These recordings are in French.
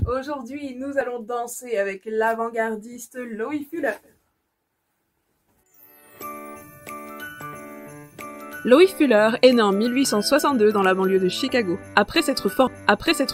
Aujourd'hui, nous allons danser avec l'avant-gardiste Loïc Fuller. Loïc Fuller est né en 1862 dans la banlieue de Chicago. Après s'être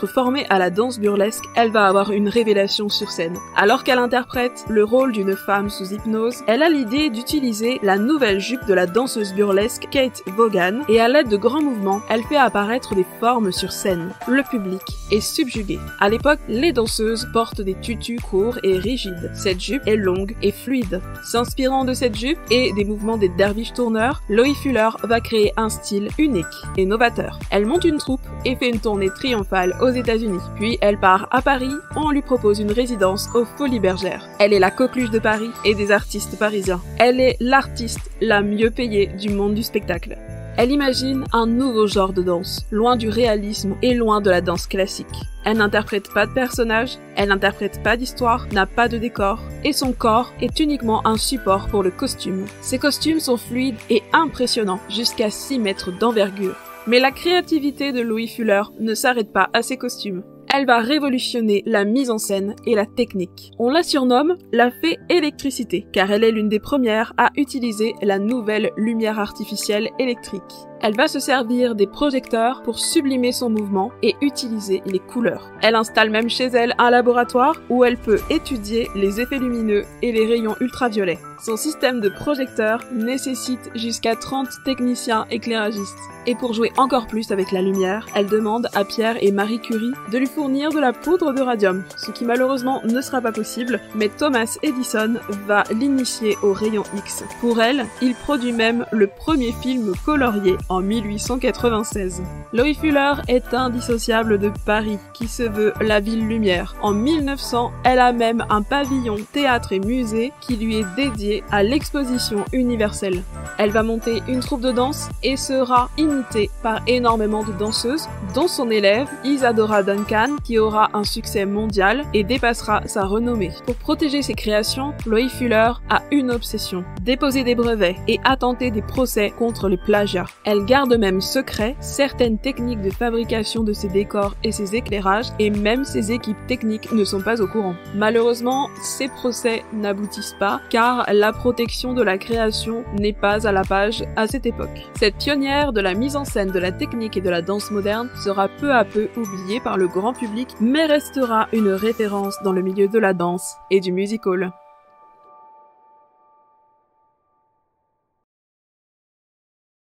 formée à la danse burlesque, elle va avoir une révélation sur scène. Alors qu'elle interprète le rôle d'une femme sous hypnose, elle a l'idée d'utiliser la nouvelle jupe de la danseuse burlesque Kate Vaughan et à l'aide de grands mouvements, elle fait apparaître des formes sur scène. Le public est subjugué. À l'époque, les danseuses portent des tutus courts et rigides. Cette jupe est longue et fluide. S'inspirant de cette jupe et des mouvements des derviches tourneurs, Loïc Fuller va créer un style unique et novateur. Elle monte une troupe et fait une tournée triomphale aux États-Unis. Puis elle part à Paris où on lui propose une résidence aux Folies Bergères. Elle est la coqueluche de Paris et des artistes parisiens. Elle est l'artiste la mieux payée du monde du spectacle. Elle imagine un nouveau genre de danse, loin du réalisme et loin de la danse classique. Elle n'interprète pas de personnage, elle n'interprète pas d'histoire, n'a pas de décor, et son corps est uniquement un support pour le costume. Ses costumes sont fluides et impressionnants, jusqu'à 6 mètres d'envergure. Mais la créativité de Loïc Fuller ne s'arrête pas à ses costumes. Elle va révolutionner la mise en scène et la technique. On la surnomme la fée électricité, car elle est l'une des premières à utiliser la nouvelle lumière artificielle électrique. Elle va se servir des projecteurs pour sublimer son mouvement et utiliser les couleurs. Elle installe même chez elle un laboratoire où elle peut étudier les effets lumineux et les rayons ultraviolets. Son système de projecteurs nécessite jusqu'à 30 techniciens éclairagistes. Et pour jouer encore plus avec la lumière, elle demande à Pierre et Marie Curie de lui fournir de la poudre de radium, ce qui malheureusement ne sera pas possible, mais Thomas Edison va l'initier aux rayons X. Pour elle, il produit même le premier film colorié en 1896. Loïc Fuller est indissociable de Paris, qui se veut la ville lumière. En 1900, elle a même un pavillon théâtre et musée qui lui est dédié à l'exposition universelle. Elle va monter une troupe de danse et sera imitée par énormément de danseuses, dont son élève Isadora Duncan, qui aura un succès mondial et dépassera sa renommée. Pour protéger ses créations, Loïc Fuller a une obsession: déposer des brevets et attenter des procès contre les plagiats. Elle garde même secret certaines techniques de fabrication de ses décors et ses éclairages, et même ses équipes techniques ne sont pas au courant. Malheureusement, ces procès n'aboutissent pas, car la protection de la création n'est pas à la page à cette époque. Cette pionnière de la mise en scène de la technique et de la danse moderne sera peu à peu oubliée par le grand public, mais restera une référence dans le milieu de la danse et du music hall.